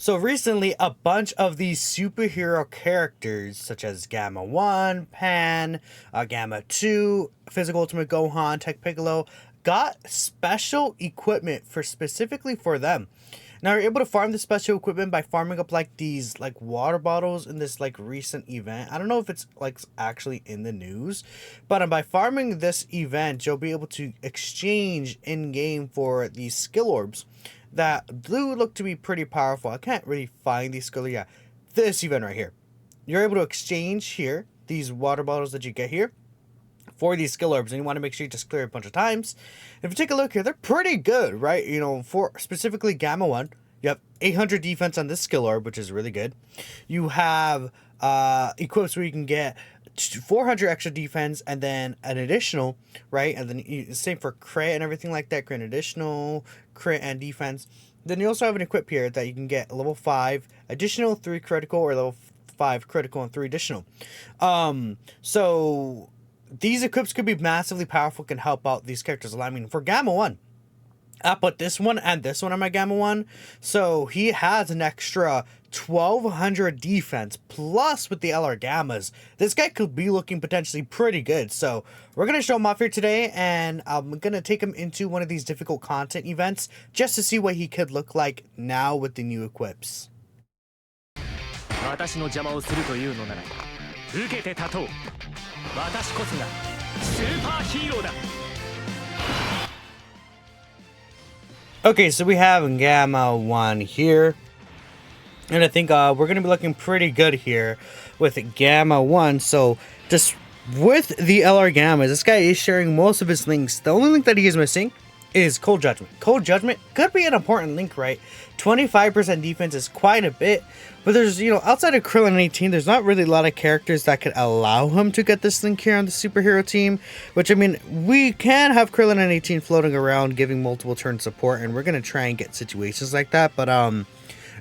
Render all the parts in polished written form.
So recently, a bunch of these superhero characters, such as Gamma 1, Pan, Gamma 2, Physical Ultimate Gohan, Tech Piccolo, got special equipment for specifically for them. Now you're able to farm the special equipment by farming up like these like water bottles in this like recent event. I don't know if it's like actually in the news, but by farming this event, you'll be able to exchange in game for these skill orbs that do look to be pretty powerful. I can't really find these skill. Yeah, this event right here. You're able to exchange here these water bottles that you get here for these skill orbs, and you want to make sure you just clear a bunch of times. If you take a look here, they're pretty good, right? You know, for specifically Gamma 1, you have 800 defense on this skill orb, which is really good. You have equips where you can get 400 extra defense and then an additional, right? And then same for crit and everything like that, crit additional, crit and defense. Then you also have an equip here that you can get level 5 additional, 3 critical, or level 5 critical and 3 additional. So these equips could be massively powerful, can help out these characters a lot. I mean, for Gamma 1, I put this one and this one on my Gamma 1. So he has an extra 1200 defense, plus with the LR Gammas, this guy could be looking potentially pretty good. So we're going to show him off here today, and I'm going to take him into one of these difficult content events just to see what he could look like now with the new equips. Okay, so we have Gamma 1 here, and I think we're going to be looking pretty good here with Gamma 1. So just with the LR Gammas, this guy is sharing most of his links. The only link that he is missing is Cold Judgment. Cold Judgment could be an important link, right? 25% defense is quite a bit, but there's, you know, outside of Krillin and 18, there's not really a lot of characters that could allow him to get this link here on the superhero team, which, I mean, we can have Krillin and 18 floating around giving multiple turn support, and we're going to try and get situations like that, but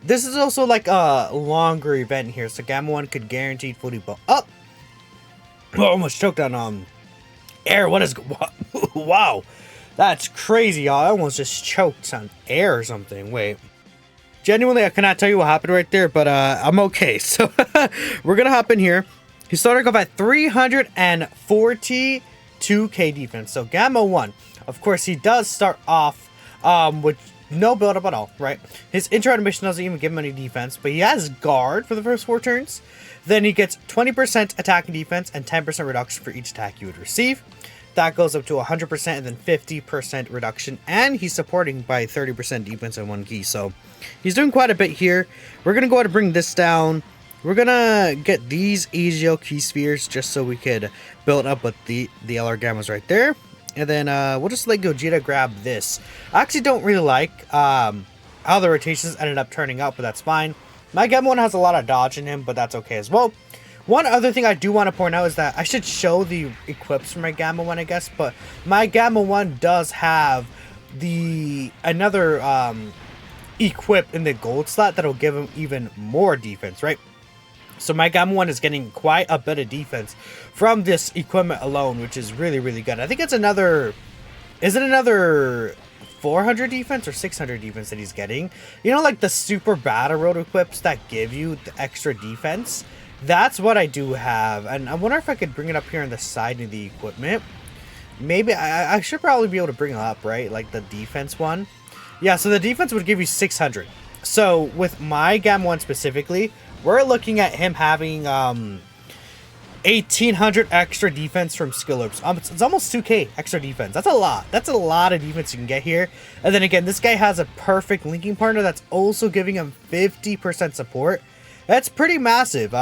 this is also like a longer event here, so Gamma 1 could guaranteed fully build up. Oh, almost choked on air. What is, wow, that's crazy, y'all. I almost just choked on air or something. Wait, genuinely, I cannot tell you what happened right there, but I'm okay. So we're gonna hop in here. He's starting off at 342k defense. So Gamma 1, of course, he does start off with no build up at all, right? His intro animation doesn't even give him any defense, but he has guard for the first 4 turns. Then he gets 20% attack and defense and 10% reduction for each attack you would receive. That goes up to 100% and then 50% reduction, and he's supporting by 30% defense and 1 key. So he's doing quite a bit here. We're gonna go ahead and bring this down. We're gonna get these AGL key spheres just so we could build up with the LR Gammas right there. And then we'll just let Gogeta grab this. I actually don't really like how the rotations ended up turning out, but that's fine. My Gamma 1 has a lot of dodge in him, but that's okay as well. One other thing I do want to point out is that I should show the equips for my Gamma 1, I guess, but my Gamma 1 does have another equip in the gold slot that'll give him even more defense, right? So my Gamma 1 is getting quite a bit of defense from this equipment alone, which is really, really good. I think it's another, is it another 400 defense or 600 defense that he's getting? You know, like the super battle road equips that give you the extra defense? That's what I do have, and I wonder if I could bring it up here on the side of the equipment. Maybe I should probably be able to bring it up, right? Like the defense one. Yeah, so the defense would give you 600. So with my Gamma 1 specifically, we're looking at him having 1800 extra defense from skill orbs. It's almost 2k extra defense. That's a lot. That's a lot of defense you can get here. And then again, this guy has a perfect linking partner that's also giving him 50% support. That's pretty massive.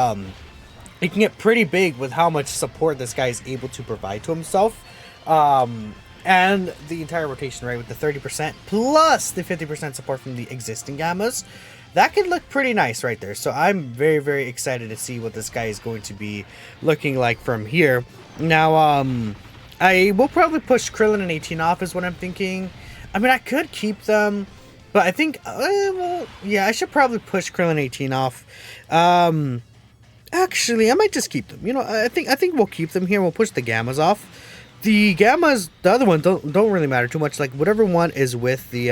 It can get pretty big with how much support this guy is able to provide to himself. And the entire rotation, right, with the 30% plus the 50% support from the existing Gammas. That could look pretty nice right there. So I'm very, very excited to see what this guy is going to be looking like from here. Now, I will probably push Krillin and 18 off is what I'm thinking. I mean, I could keep them, but I think, well, yeah, I should probably push Krillin 18 off. Actually, I might just keep them. You know, I think we'll keep them here. We'll push the Gammas off. The Gammas, the other one, don't really matter too much. Like, whatever one is with the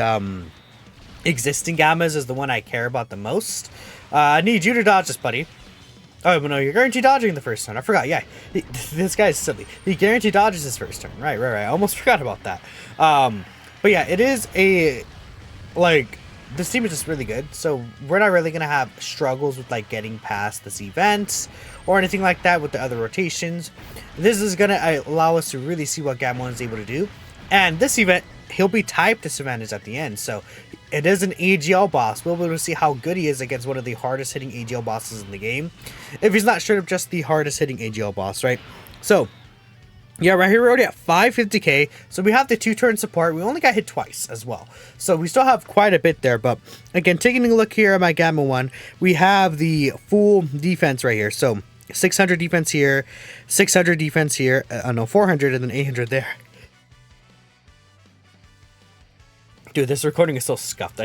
existing Gammas is the one I care about the most. I need you to dodge this, buddy. Oh, but no, you're guaranteed dodging the first turn. I forgot, yeah. This guy's silly. He guaranteed dodges his first turn. Right. I almost forgot about that. But yeah, it is a, like, this team is just really good. So we're not really going to have struggles with, like, getting past this event or anything like that with the other rotations. This is going to allow us to really see what Gamma 1 is able to do. And this event, he'll be type disadvantaged at the end. So it is an AGL boss. We'll be able to see how good he is against one of the hardest hitting AGL bosses in the game. If he's not straight up just the hardest hitting AGL boss, right? So, yeah, right here we're already at 550k. So we have the 2-turn support. We only got hit twice as well. So we still have quite a bit there. But again, taking a look here at my Gamma 1, we have the full defense right here. So 600 defense here, 600 defense here, no, 400 and then 800 there. Dude, this recording is so scuffed.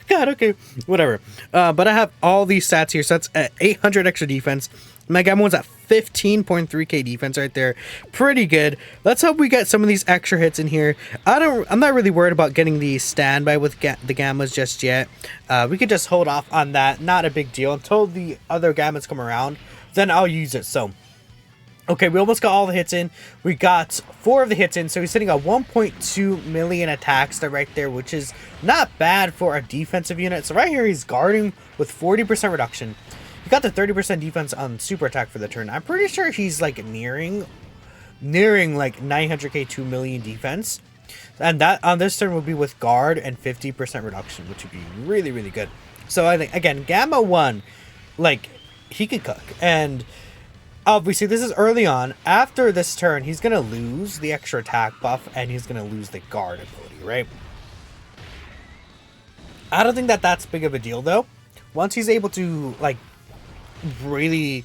God, okay, whatever. But I have all these stats here. So that's 800 extra defense. My Gamma 1's at 15.3k defense right there. Pretty good. Let's hope we get some of these extra hits in here. I'm not really worried about getting the standby with the Gammas just yet. We could just hold off on that. Not a big deal until the other Gammas come around. Then I'll use it. So, okay, we almost got all the hits in. We got 4 of the hits in, so he's hitting a 1.2 million attack stat right there, which is not bad for a defensive unit. So right here, he's guarding with 40% reduction. He got the 30% defense on super attack for the turn. I'm pretty sure he's like nearing like 900k 2 million defense. And that on this turn would be with guard and 50% reduction, which would be really, really good. So I think, again, Gamma 1, like, he could cook. And obviously, this is early on. After this turn, he's going to lose the extra attack buff, and he's going to lose the guard ability, right? I don't think that that's big of a deal, though. Once he's able to, like, really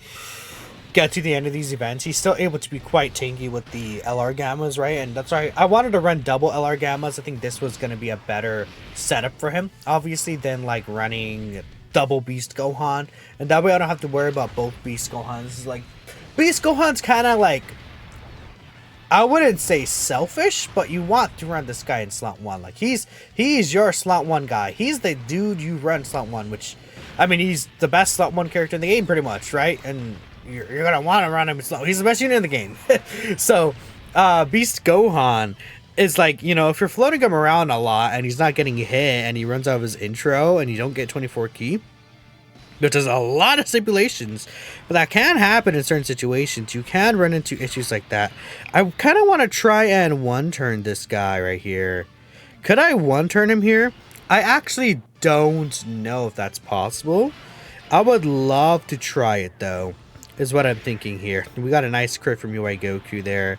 get to the end of these events, he's still able to be quite tanky with the LR Gammas, right? And that's why I wanted to run double LR Gammas. I think this was going to be a better setup for him, obviously, than, like, running double Beast Gohan. And that way I don't have to worry about both Beast Gohans. This is like, Beast Gohan's kind of like, I wouldn't say selfish, but you want to run this guy in slot 1. Like, he's your slot 1 guy. He's the dude you run slot 1, which, I mean, he's the best slot 1 character in the game pretty much, right? And you're going to want to run him in slot 1. He's the best unit in the game. So, Beast Gohan is like, you know, if you're floating him around a lot and he's not getting hit and he runs out of his intro and you don't get 24 key, which is a lot of stipulations, but that can happen in certain situations. You can run into issues like that. I kind of want to try and one-turn this guy right here. Could I one-turn him here? I actually don't know if that's possible. I would love to try it, though, is what I'm thinking here. We got a nice crit from UI Goku there.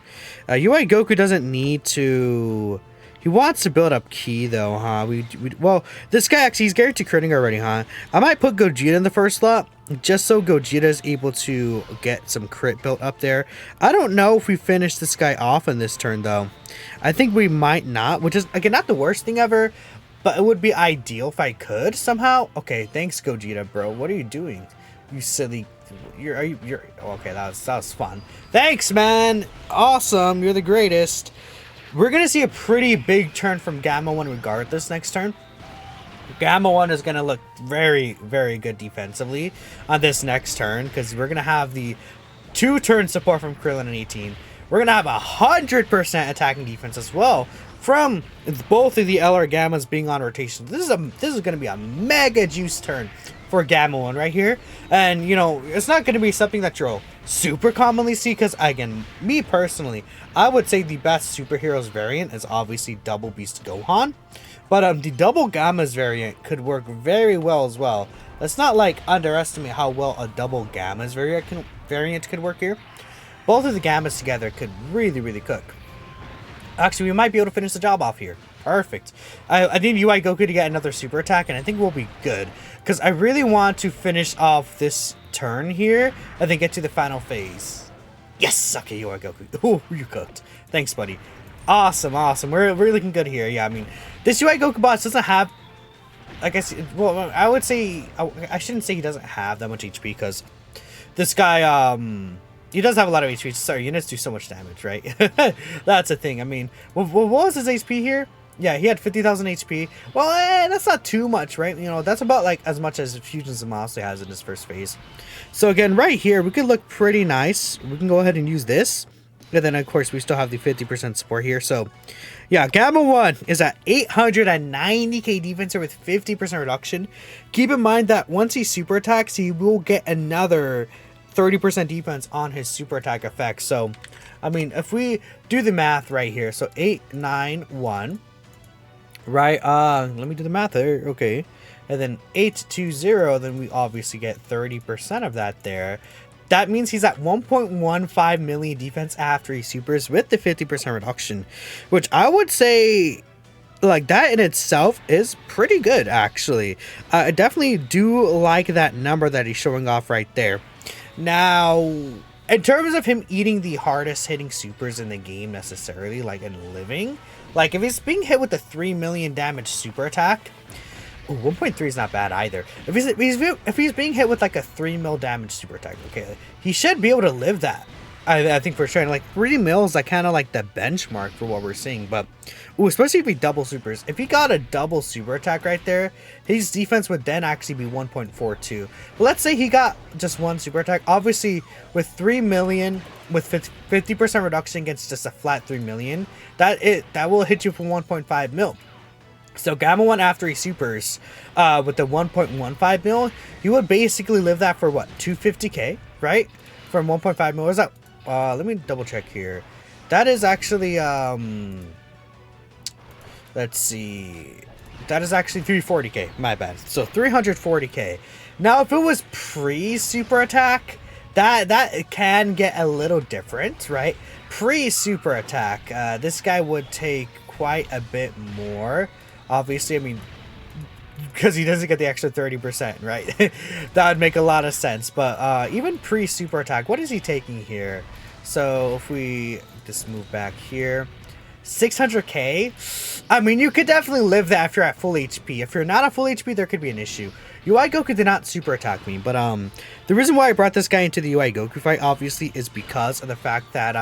UI Goku doesn't need to... He wants to build up ki, though, huh? Well, this guy actually, he's guaranteed critting already, huh? I might put Gogeta in the first slot, just so Gogeta is able to get some crit built up there. I don't know if we finish this guy off in this turn, though. I think we might not, which is, again, not the worst thing ever, but it would be ideal if I could somehow. Okay, thanks, Gogeta, bro. What are you doing? You silly... You're okay, that was fun. Thanks, man. Awesome. You're the greatest. We're going to see a pretty big turn from Gamma 1 regardless next turn. Gamma 1 is going to look very, very good defensively on this next turn, because we're going to have the 2-turn support from Krillin and 18. We're going to have 100% attacking defense as well from both of the LR Gammas being on rotation. This is going to be a mega juice turn for Gamma 1 right here. And, you know, it's not going to be something that you'll super commonly see, because, again, me personally, I would say the best superheroes variant is obviously Double Beast Gohan. But the Double Gammas variant could work very well as well. Let's not, like, underestimate how well a Double Gammas variant could work here. Both of the Gammas together could really, really cook. Actually, we might be able to finish the job off here. Perfect. I need UI Goku to get another super attack, and I think we'll be good. Because I really want to finish off this turn here, and then get to the final phase. Yes! Okay, UI Goku. Oh, you cooked. Thanks, buddy. Awesome, awesome. We're looking good here. Yeah, I mean, this UI Goku boss doesn't have... I guess... Well, I would say... I shouldn't say he doesn't have that much HP, because this guy, he does have a lot of HP. Sorry, units do so much damage, right? That's a thing. I mean, what was his HP here? Yeah, he had 50,000 HP. Well, that's not too much, right? You know, that's about like as much as Fusion Zamasu has in his first phase. So again, right here, we could look pretty nice. We can go ahead and use this. And then, of course, we still have the 50% support here. So, yeah, Gamma 1 is at 890k defense with 50% reduction. Keep in mind that once he super attacks, he will get another 30% defense on his super attack effect. So, I mean, if we do the math right here, so 891, right? Let me do the math there. Okay. And then 820, then we obviously get 30% of that there. That means he's at 1.15 million defense after he supers with the 50% reduction, which I would say, like, that in itself is pretty good, actually. I definitely do like that number that he's showing off right there. Now, in terms of him eating the hardest hitting supers in the game necessarily, like in living, like if he's being hit with a 3 million damage super attack, ooh, 1.3 is not bad either. If he's being hit with like a 3 mil damage super attack, okay, he should be able to live that. I think for sure. Like 3 mil is like kind of like the benchmark for what we're seeing. But ooh, especially if he double supers. If he got a double super attack right there, his defense would then actually be 1.42. But let's say he got just one super attack. Obviously, with 3 million, with 50% reduction against just a flat 3 million, that will hit you for 1.5 mil. So Gamma 1 after he supers with the 1.15 mil, you would basically live that for what, 250k, right? From 1.5 mil. Is that? Let me double check here. That is actually let's see. That is actually 340k. My bad. So 340k. Now, if it was pre super attack, that can get a little different, right? Pre super attack, this guy would take quite a bit more. Obviously, I mean, because he doesn't get the extra 30%, right? That would make a lot of sense. But even pre-super attack, what is he taking here? So if we just move back here, 600k. I mean, you could definitely live that if you're at full HP. If you're not at full HP, there could be an issue. UI Goku did not super attack me, but the reason why I brought this guy into the UI Goku fight, obviously, is because of the fact that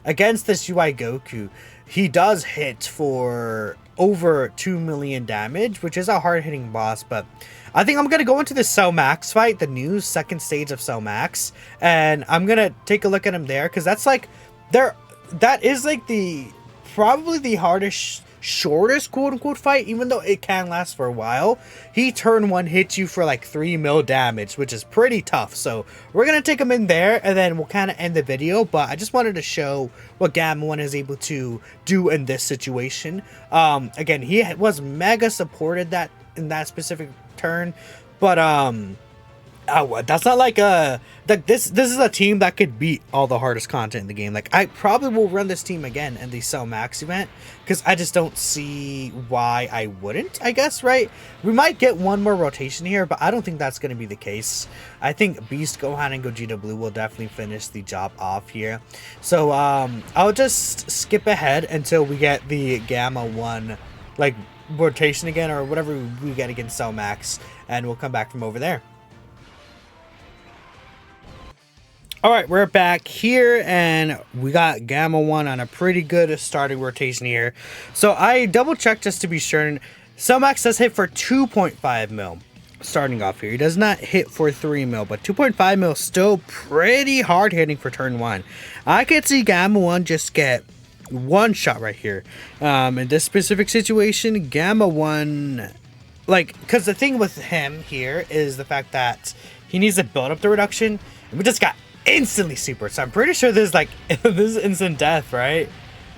against this UI Goku, he does hit for over 2 million damage, which is a hard-hitting boss. But I think I'm going to go into the Cell Max fight, the new second stage of Cell Max, and I'm going to take a look at him there, because that's like, that is like probably the hardest, shortest quote-unquote fight, even though it can last for a while. He turn 1 hits you for like 3 mil damage, which is pretty tough. So we're gonna take him in there, and then we'll kind of end the video. But I just wanted to show what Gamma 1 is able to do in this situation. Again, he was mega supported in that specific turn, but that's not like this is a team that could beat all the hardest content in the game. Like, I probably will run this team again in the Cell Max event, because I just don't see why I wouldn't, I guess, right? We might get one more rotation here, but I don't think that's going to be the case. I think Beast Gohan and Gogeta Blue will definitely finish the job off here. So I'll just skip ahead until we get the Gamma 1 like rotation again, or whatever we get against Cell Max, and we'll come back from over there. Alright, we're back here, and we got Gamma 1 on a pretty good starting rotation here. So I double checked just to be sure, and Cell Max does hit for 2.5 mil starting off here. He does not hit for 3 mil, but 2.5 mil still pretty hard hitting for turn 1. I could see Gamma 1 just get one shot right here. In this specific situation, Gamma 1, like, because the thing with him here is the fact that he needs to build up the reduction, and we just got instantly super. So I'm pretty sure this is like this is instant death, right?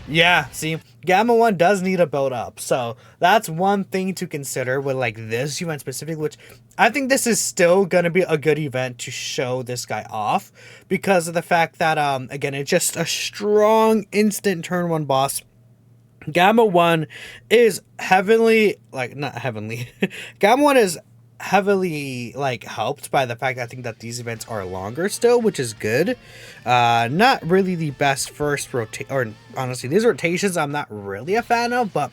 Yeah, see, Gamma 1 does need a build up. So that's one thing to consider with like this event specifically, which I think this is still gonna be a good event to show this guy off, because of the fact that again, it's just a strong instant turn 1 boss. Gamma 1 is heavily, like, not heavenly. Gamma 1 is heavily like helped by the fact that I think that these events are longer still, which is good. Not really the best first rotate, or honestly, these rotations I'm not really a fan of, but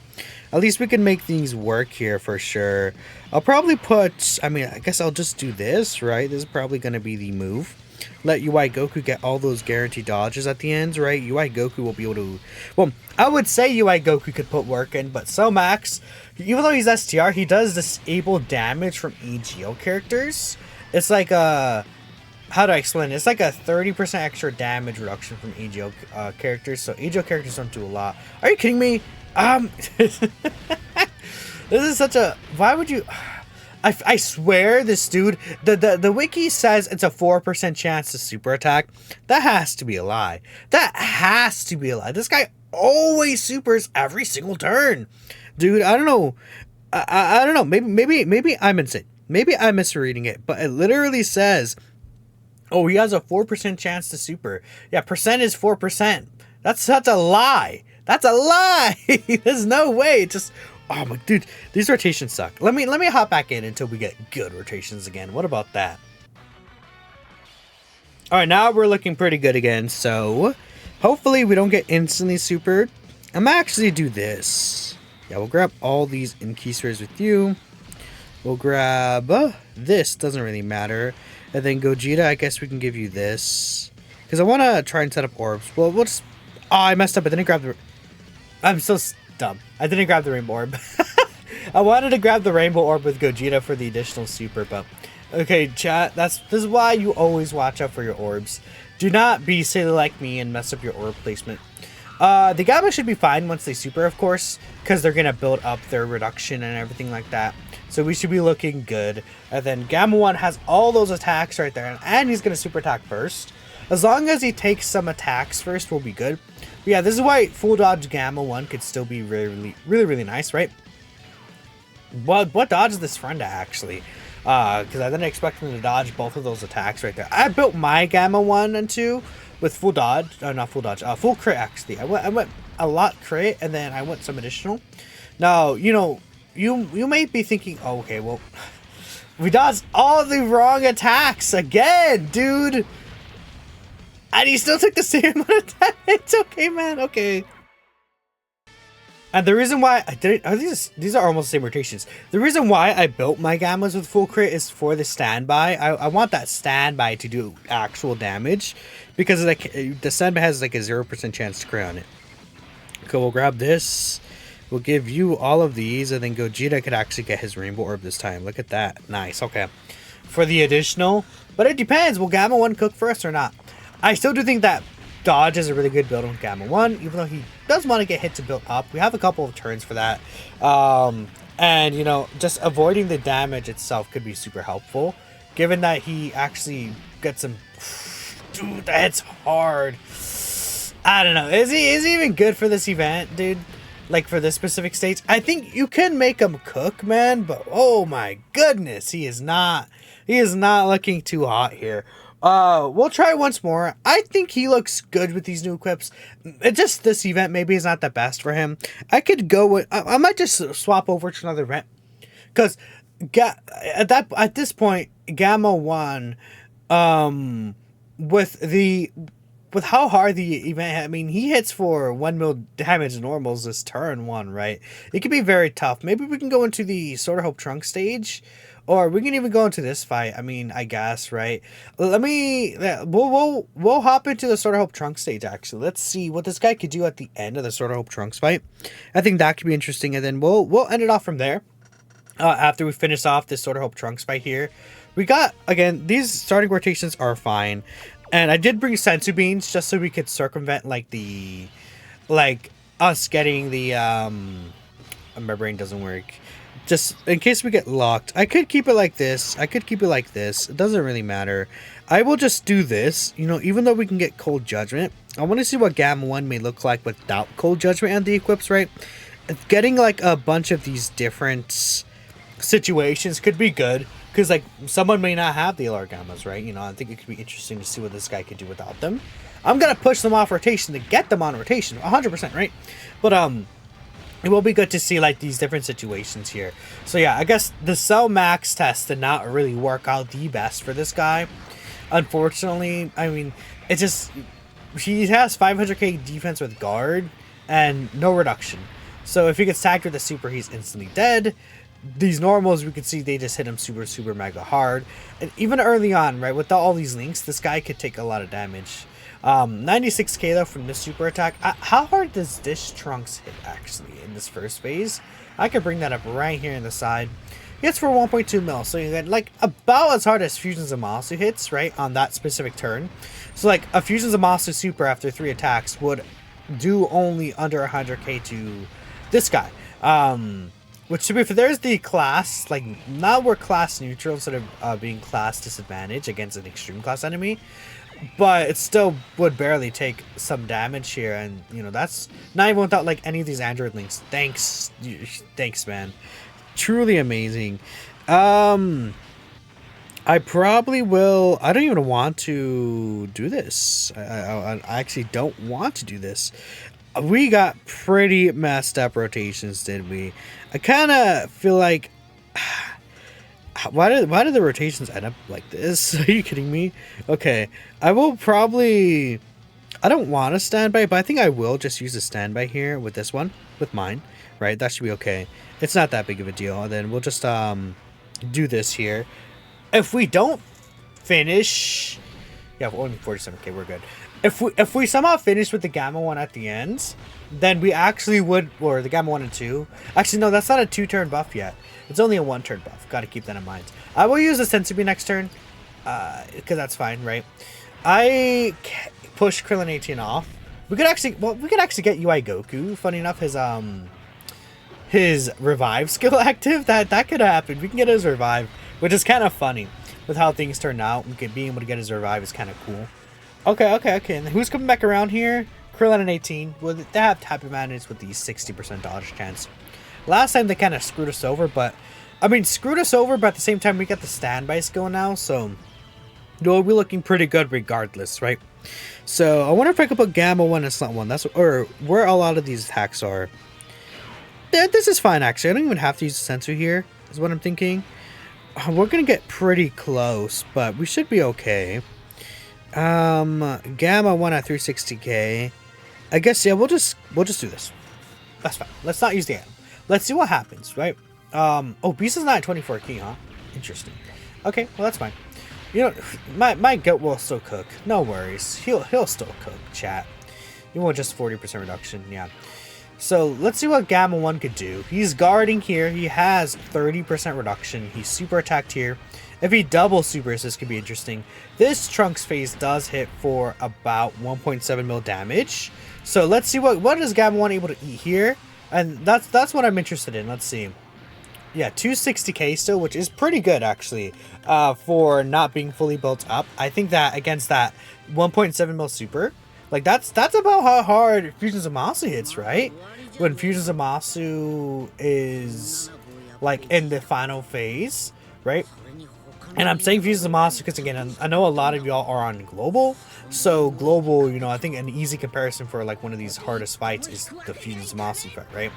at least we can make things work here for sure. I'll probably put, I mean, I guess I'll just do this, right? This is probably going to be the move. let UI Goku get all those guaranteed dodges at the ends, right? UI Goku will be able to... Well, I would say UI Goku could put work in, but Cell Max, even though he's STR, he does disable damage from EGO characters. It's like a... How do I explain it? It's like a 30% extra damage reduction from EGO characters, so EGO characters don't do a lot. Are you kidding me? This is such a... Why would you... I swear this dude... The wiki says it's a 4% chance to super attack. That has to be a lie. That has to be a lie. This guy always supers every single turn. Dude, I don't know. I don't know. Maybe I'm insane. Maybe I'm misreading it. But it literally says... Oh, he has a 4% chance to super. Yeah, percent is 4%. That's a lie. That's a lie. There's no way. Just, oh my dude, these rotations suck. Let me hop back in until we get good rotations again. What about that? All right, now we're looking pretty good again. So hopefully we don't get instantly supered. I'm gonna actually do this. Yeah, we'll grab all these in key spheres with you. We'll grab this. Doesn't really matter. And then Gogeta, I guess we can give you this. Because I want to try and set up orbs. Well, we'll just... Oh, I messed up. I didn't grab the... I'm so dumb. I didn't grab the rainbow orb. I wanted to grab the rainbow orb with Gogeta for the additional super, but... Okay, chat. This is why you always watch out for your orbs. Do not be silly like me and mess up your orb placement. The Gamma should be fine once they super, of course. Because they're going to build up their reduction and everything like that. So we should be looking good. And then Gamma 1 has all those attacks right there. And he's going to super attack first. As long as he takes some attacks first, we'll be good. But yeah, this is why full dodge Gamma 1 could still be really nice, right? What dodge is this friend actually? Because I didn't expect him to dodge both of those attacks right there. I built my Gamma 1 and 2 with full dodge. Not full dodge. Full crit actually. I went a lot crit and then I went some additional. Now, you know... You may be thinking, oh, okay, well, we dodged all the wrong attacks again, dude. And he still took the same amount of attack. It's okay, man. Okay. And the reason why I did it, these are almost the same rotations. The reason why I built my Gammas with full crit is for the standby. I want that standby to do actual damage because like the standby has like a 0% chance to crit on it. Okay, we'll grab this. We'll give you all of these, and then Gogeta could actually get his rainbow orb this time. Look at that. Nice. Okay. For the additional. But it depends. Will Gamma 1 cook for us or not? I still do think that dodge is a really good build on Gamma 1, even though he does want to get hit to build up. We have a couple of turns for that. And, you know, just avoiding the damage itself could be super helpful, given that he actually gets some... Dude, that's hard. I don't know. Is he even good for this event, dude? Like for this specific stage, I think you can make him cook, man, but oh my goodness, he is not looking too hot here. We'll try once more. I think he looks good with these new equips. It just, this event maybe is not the best for him. I could go with, I might just swap over to another event, because at this point, Gamma 1, with how hard the event, I mean, he hits for 1 mil damage normals this turn 1, right? It could be very tough. Maybe we can go into the Sword of Hope Trunk stage, or we can even go into this fight. I mean, I guess, right? We'll hop into the Sword of Hope Trunk stage, actually. Let's see what this guy could do at the end of the Sword of Hope Trunks fight. I think that could be interesting, and then we'll end it off from there. After we finish off this Sword of Hope Trunks fight here. We got, again, these starting rotations are fine. And I did bring sensu beans just so we could circumvent us getting the my brain doesn't work. Just in case we get locked. I could keep it like this. I could keep it like this. It doesn't really matter. I will just do this. You know, even though we can get Cold Judgment, I want to see what Gamma 1 may look like without Cold Judgment and the equips, right? Getting like a bunch of these different situations could be good. Because, like, someone may not have the LR Gammas, right? You know, I think it could be interesting to see what this guy could do without them. I'm going to push them off rotation to get them on rotation, 100%, right? But, it will be good to see, like, these different situations here. So, yeah, I guess the Cell Max test did not really work out the best for this guy. Unfortunately, I mean, it just... He has 500k defense with guard and no reduction. So, if he gets tagged with a super, he's instantly dead. these normals, we could see they just hit him super mega hard. And even early on, right, without all these links, this guy could take a lot of damage. 96k though from this super attack. How hard does this Trunks hit actually in this first phase? I could bring that up right here in the side. Hits for 1.2 mil, so you get like about as hard as Fusion Zamasu hits, right, on that specific turn. So like a Fusion Zamasu super after 3 attacks would do only under 100k to this guy. Which to be fair, there's the class, like now we're class neutral instead of being class disadvantage against an extreme class enemy. But it still would barely take some damage here, and you know that's not even without like any of these Android links. Thanks, man. Truly amazing. I probably will. I don't even want to do this. I actually don't want to do this. We got pretty messed up rotations, did we? I kind of feel like. Why did the rotations end up like this? Are you kidding me? Okay, I will probably... I don't want a standby, but I think I will just use a standby here with this one, with mine, right? That should be okay. It's not that big of a deal. And then we'll just do this here. If we don't finish... Yeah, we're only 47k, we're good. If we somehow finish with the Gamma 1 at the end, then we actually would... Or the Gamma 1 and 2. Actually, no, that's not a 2-turn buff yet. It's only a 1-turn buff. Got to keep that in mind. I will use the Sensubi next turn, because that's fine, right? I push Krillin 18 off. We could actually get UI Goku. Funny enough, his revive skill active. That could happen. We can get his revive, which is kind of funny with how things turn out. Being able to get his revive is kind of cool. Okay. And who's coming back around here? Krillin and 18. Well, they have Happy Madness with the 60% dodge chance. Last time they kind of screwed us over, but I mean screwed us over, but at the same time we got the standby skill now, so we're looking pretty good regardless, right? So I wonder if I could put Gamma 1 and Slant 1. That's or where a lot of these attacks are. Yeah, this is fine actually. I don't even have to use the sensor here, is what I'm thinking. We're gonna get pretty close, but we should be okay. Gamma 1 at 360k. I guess yeah, we'll just do this. That's fine. Let's not use the atom. Let's see what happens, right? Oh, Beast is not at 24 key, huh? Interesting. Okay, well that's fine. You know, my goat will still cook. No worries. He'll still cook, chat. You want just 40% reduction, yeah. So let's see what Gamma 1 could do. He's guarding here. He has 30% reduction. He's super attacked here. If he double supers, this could be interesting. This Trunks phase does hit for about 1.7 mil damage. So let's see what is Gamma 1 able to eat here. And that's what I'm interested in. Let's see. Yeah, 260k still, which is pretty good actually, for not being fully built up. I think that against that 1.7 mil super, like that's about how hard Fusion Zamasu hits, right? When Fusion Zamasu is like in the final phase, right? And I'm saying Fusion Zamasu because again, I know a lot of y'all are on global. So global, you know, I think an easy comparison for like one of these hardest fights is the Fusion Zamasu fight, right?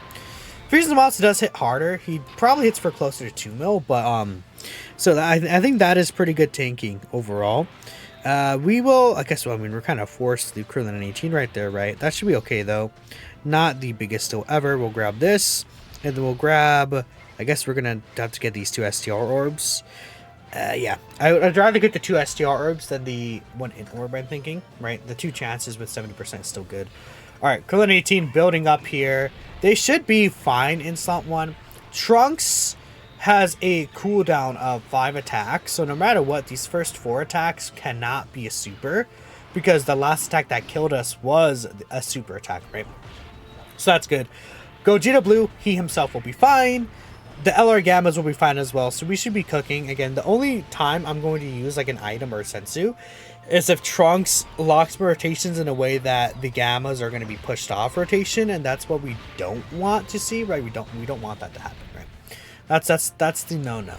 Fusion Zamasu does hit harder. He probably hits for closer to 2 mil, but so I think that is pretty good tanking overall. We will, I guess, well, I mean, we're kind of forced to leave Krillin and 18 right there, right? That should be okay though. Not the biggest deal ever. We'll grab this, and then we'll grab, I guess we're gonna have to get these 2 STR orbs. Yeah, I'd rather get the 2 STR orbs than the 1 in orb, I'm thinking, right? The 2 chances with 70% is still good. Alright, Krillin 18 building up here. They should be fine in Slant 1. Trunks has a cooldown of 5 attacks, so no matter what, these first 4 attacks cannot be a super, because the last attack that killed us was a super attack, right? So that's good. Gogeta Blue, he himself will be fine. The LR Gammas will be fine as well, so we should be cooking. Again, the only time I'm going to use like an item or a sensu is if Trunks locks my rotations in a way that the Gammas are going to be pushed off rotation, and that's what we don't want to see, right? We don't want that to happen, right? That's the no-no.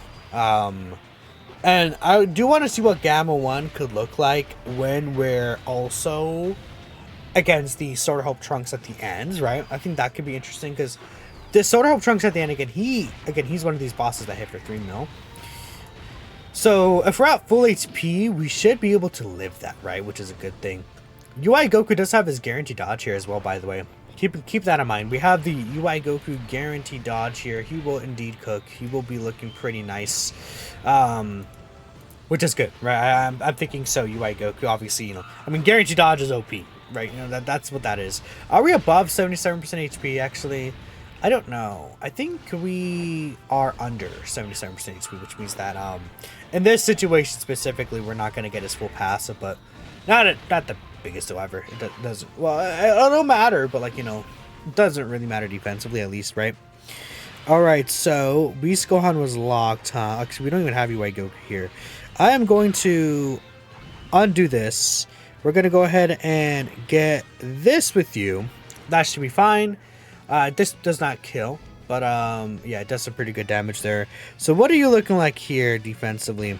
And I do want to see what Gamma 1 could look like when we're also against the Sword of Hope Trunks at the end, right? I think that could be interesting because the Sword of Hope Trunks at the end, he's one of these bosses that hit for 3 mil. So if we're at full HP, we should be able to live that, right? Which is a good thing. UI Goku does have his guaranteed dodge here as well, by the way. keep that in mind. We have the UI Goku guaranteed dodge here. He will indeed cook. He will be looking pretty nice, which is good, right? I'm thinking so. UI Goku, obviously, you know, I mean, guaranteed dodge is OP, right? You know, that's what that is. Are we above 77% HP? Actually, I don't know. I think we are under 77% HP, which means that in this situation specifically, we're not going to get his full passive, but not the biggest deal ever. It doesn't, well, it don't matter, but like, you know, it doesn't really matter defensively, at least, right? Alright, so Beast Gohan was locked, huh? Actually, we don't even have UI Goku here. I am going to undo this. We're going to go ahead and get this with you. That should be fine. This does not kill, but yeah, it does some pretty good damage there. So what are you looking like here defensively?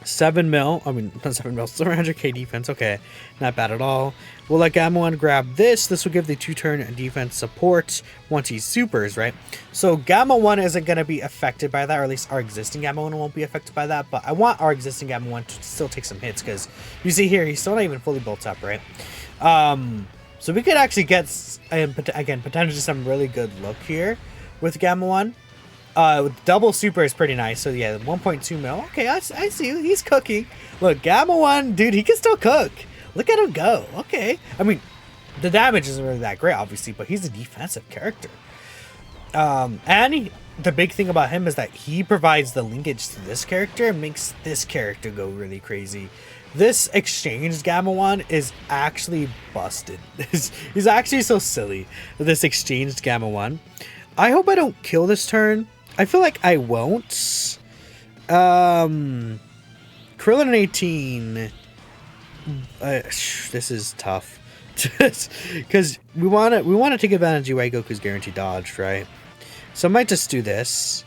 7 mil, I mean, not 7 mil, 700k defense, okay, not bad at all. We'll let Gamma 1 grab this. This will give the 2-turn defense support once he supers, right? So Gamma 1 isn't going to be affected by that, or at least our existing Gamma 1 won't be affected by that, but I want our existing Gamma 1 to still take some hits, because you see here, he's still not even fully built up, right? So we could actually get, again, potentially some really good look here with Gamma 1. Double super is pretty nice. So yeah, 1.2 mil. Okay, I see you. He's cooking. Look, Gamma 1, dude, he can still cook. Look at him go. Okay. I mean, the damage isn't really that great, obviously, but he's a defensive character. And the big thing about him is that he provides the linkage to this character and makes this character go really crazy. This exchanged Gamma 1 is actually busted. He's actually so silly, this exchanged Gamma 1. I hope I don't kill this turn. I feel like I won't. Krillin and 18. This is tough. Because we want to take advantage of UI Goku's guaranteed dodge, right? So I might just do this.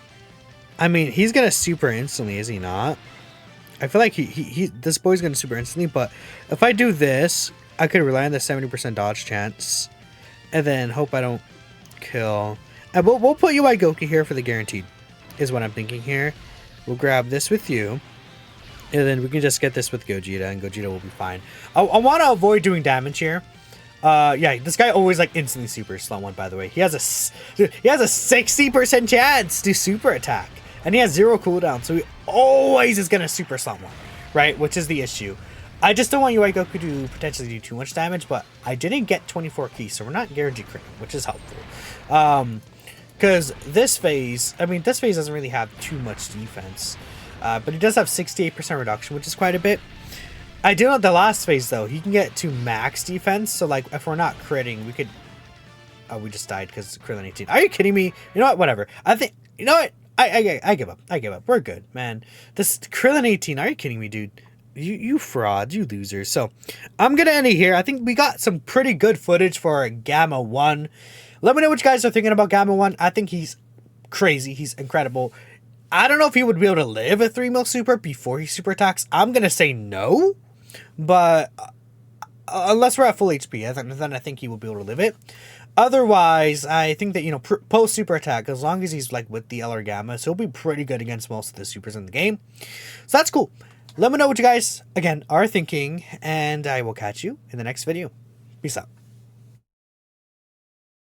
I mean, he's gonna super instantly, is he not? I feel like this boy's gonna super instantly, but if I do this, I could rely on the 70% dodge chance, and then hope I don't kill. And we'll put UI Goku here for the guaranteed, is what I'm thinking here. We'll grab this with you, and then we can just get this with Gogeta, and Gogeta will be fine. I want to avoid doing damage here. Yeah, this guy always like instantly super slot 1, by the way. He has a 60% chance to super attack, and he has 0 cooldown, so he always is gonna super slot 1, right? Which is the issue. I just don't want UI Goku to potentially do too much damage, but I didn't get 24 keys, so we're not guaranteed critting, which is helpful. Because this phase, I mean, this phase doesn't really have too much defense, but it does have 68% reduction, which is quite a bit. I do know the last phase, though, he can get to max defense, so, like, if we're not critting, we could... Oh, we just died because Krillin 18. Are you kidding me? You know what? Whatever. I think... You know what? I give up. I give up. We're good, man. This Krillin 18, are you kidding me, dude? You frauds, you losers. So, I'm going to end it here. I think we got some pretty good footage for Gamma 1. Let me know what you guys are thinking about Gamma 1. I think he's crazy. He's incredible. I don't know if he would be able to live a 3 mil super before he super attacks. I'm going to say no. But unless we're at full HP, then I think he will be able to live it. Otherwise, I think that, you know, post super attack, as long as he's like with the LR Gamma, so he'll be pretty good against most of the supers in the game. So that's cool. Let me know what you guys, again, are thinking, and I will catch you in the next video. Peace out.